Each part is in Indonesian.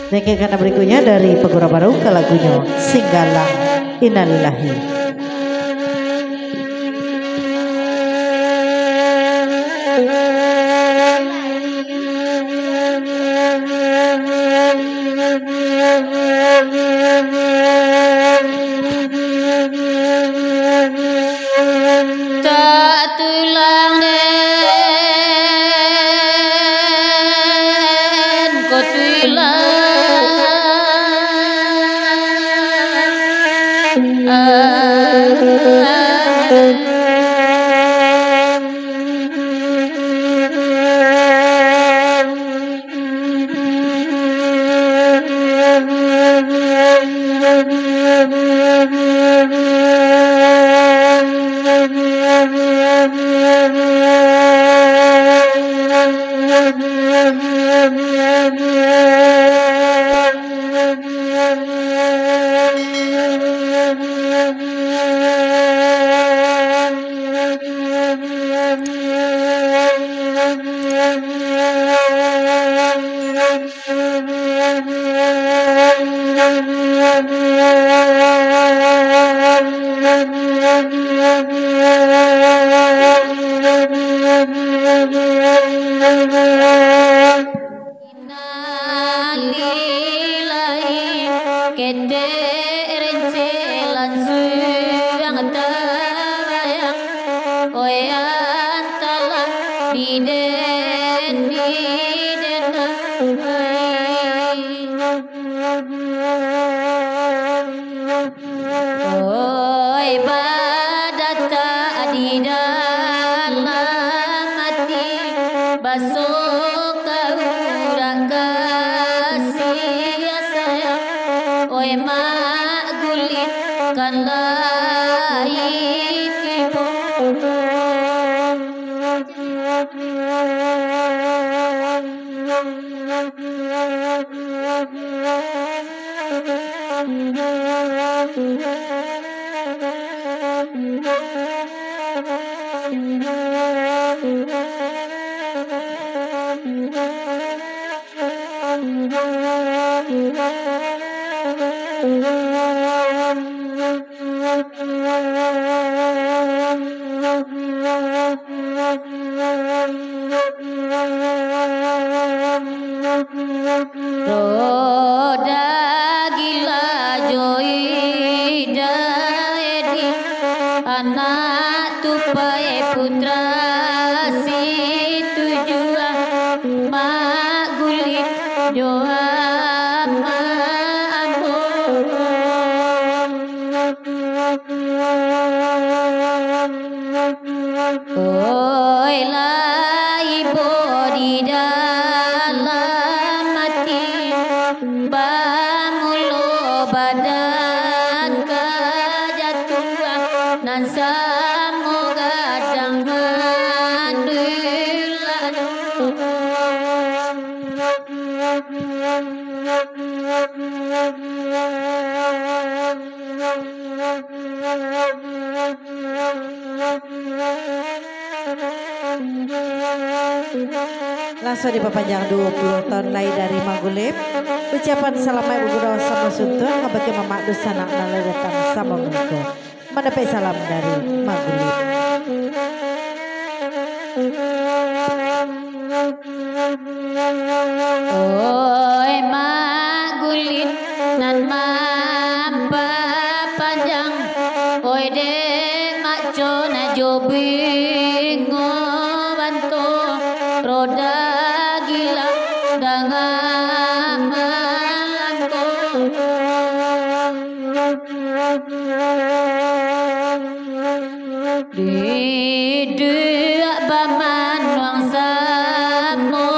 Nengke karena berikutnya dari Pegura Baru ke lagunya Singgalang Innalillahi. Langsung diperpanjang 20 tahun lain dari Magulib. Ucapan salam ibu guru sama suntur ngabaki mama dusana nala datang sama mengko. Mendapat salam dari Magulib. Oi Magulib nan mampa panjang. Oi de maco na jobi ngobanto roda gila dengan malanko. Di dua baman wang samo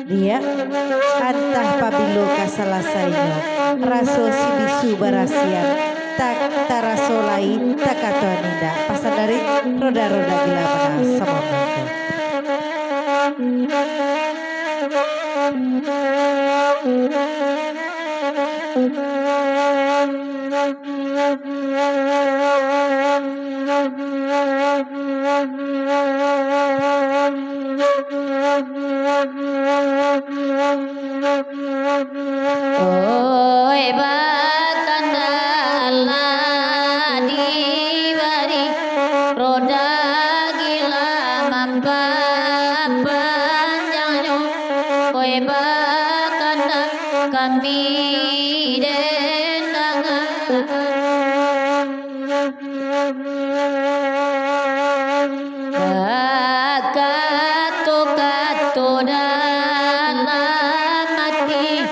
dia antah pabilo kasalasainya raso si bisu barasian tak tarasolai tak kata ninda pasal dari roda-roda gila pada sama mereka. Oi bakanda Allah diwari roda gila mampa panjangnya oi bakanda kami dendangan kato dalam mati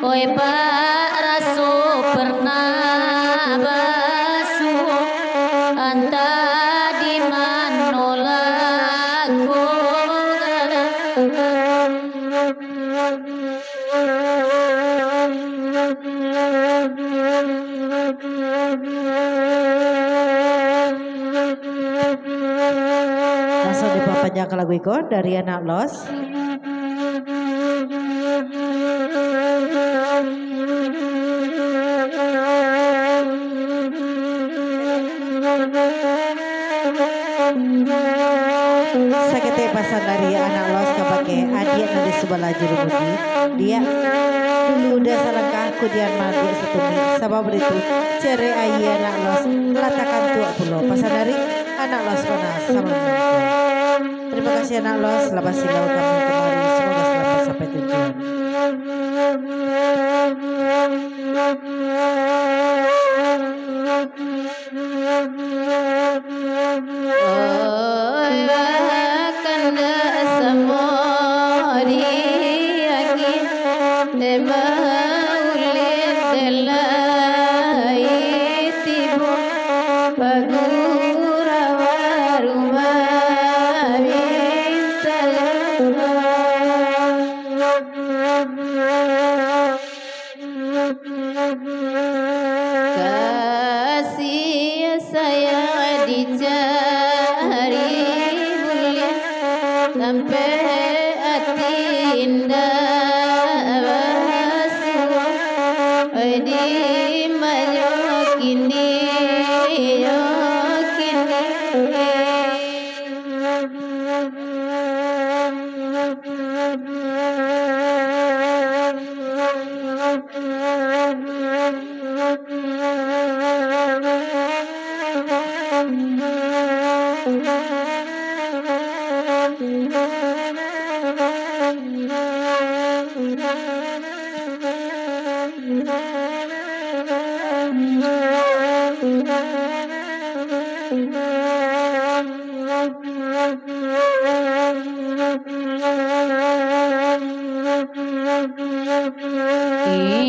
oi pak raso pernah basuh anta di manolaku Langsung diperpanjang lagu ikut dari anak los. Sakete pasan dari anak los kabake adik nanti sebelah jurumudi dia dulu udah salangkah kudian mati setumi sabab itu cere ayi anak los latakan tua pulau pasan dari anak los panas sama mereka. Terima kasih anak los selamat silau kami kemari semoga selamat sampai tujuan. kanda samori yakin demaulit delai tibu bagura waruma kasih saya dicari mulia sampai hati indah basuh di kini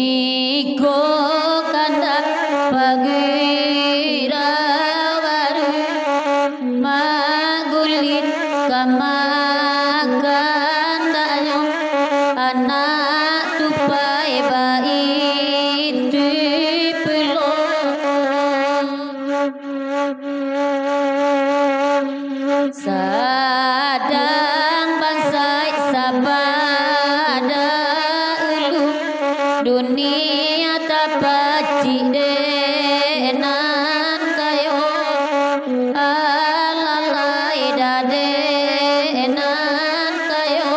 Iko kandak pagira waru magulit kamakan dayo anak tupai bait pulo sadang bansai sabada ulu dunia tapaci denan kayo alalai dadenan kayo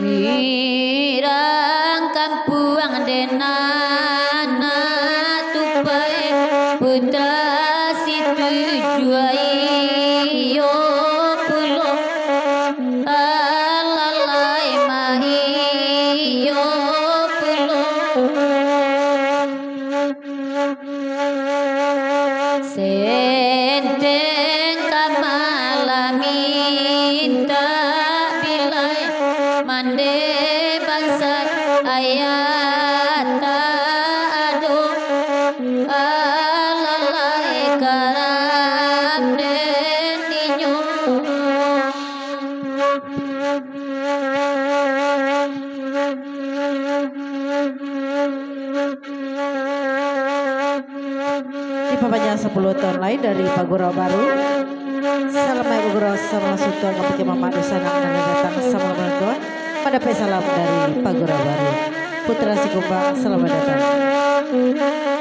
irang kampuang denan tupai putra situ juai yo pulo alalai mahi yo pulo senteng kamalaminta bilai mande bangsa ayat ado alalai karam deni panjang 10 tahun lain dari Pak Guru Baru. Salam Ibu Guru sama Sultan Kapiti Mama Dusana dan datang sama menonton. Pada salam dari Pak Guru Baru. Putra Sikumbang, selamat datang.